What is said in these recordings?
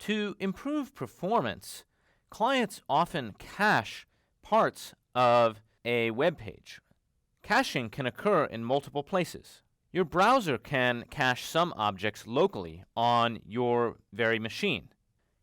To improve performance, clients often cache parts of a web page. Caching can occur in multiple places. Your browser can cache some objects locally on your very machine.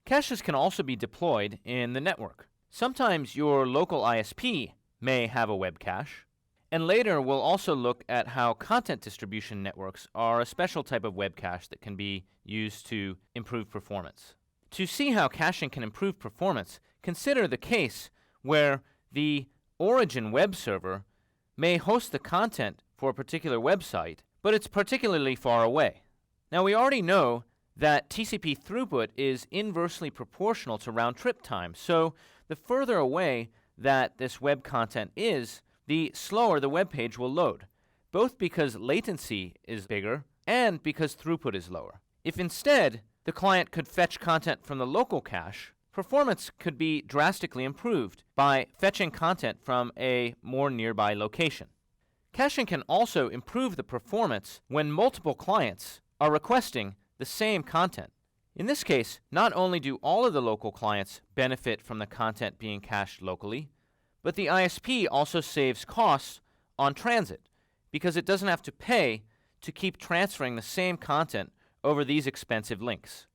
Caches can also be deployed in the network. Sometimes your local ISP may have a web cache, and later we'll also look at how content distribution networks are a special type of web cache that can be used to improve performance. To see how caching can improve performance, consider the case where the origin web server may host the content for a particular website, but it's particularly far away. Now, we already know that TCP throughput is inversely proportional to round-trip time, so the further away that this web content is, the slower the web page will load, both because latency is bigger and because throughput is lower. If instead the client could fetch content from the local cache, performance could be drastically improved by fetching content from a more nearby location. Caching can also improve the performance when multiple clients are requesting the same content. In this case, not only do all of the local clients benefit from the content being cached locally, but the ISP also saves costs on transit because it doesn't have to pay to keep transferring the same content over these expensive links.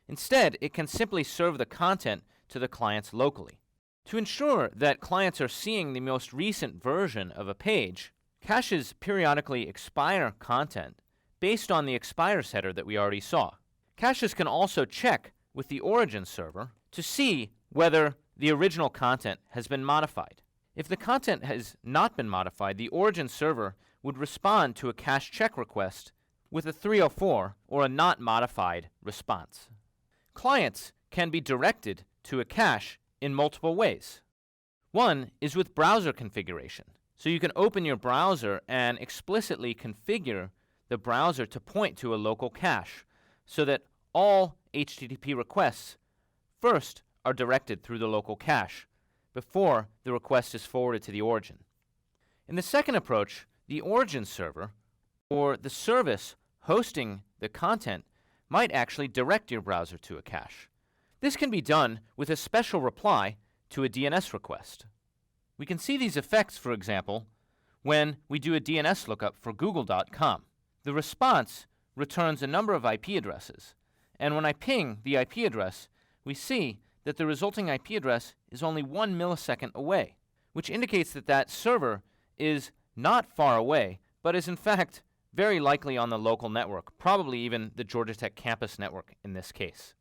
Instead, it can simply serve the content to the clients locally. To ensure that clients are seeing the most recent version of a page, caches periodically expire content based on the expires header that we already saw. Caches can also check with the origin server to see whether the original content has been modified. If the content has not been modified, the origin server would respond to a cache check request with a 304 or a not modified response. Clients can be directed to a cache in multiple ways. One is with browser configuration. So you can open your browser and explicitly configure the browser to point to a local cache so that all HTTP requests first are directed through the local cache before the request is forwarded to the origin. In the second approach, the origin server, or the service hosting the content, might actually direct your browser to a cache. This can be done with a special reply to a DNS request. We can see these effects, for example, when we do a DNS lookup for google.com. The response returns a number of IP addresses, and when I ping the IP address, we see that the resulting IP address is only 1 millisecond away, which indicates that that server is not far away, but is in fact very likely on the local network, probably even the Georgia Tech campus network in this case.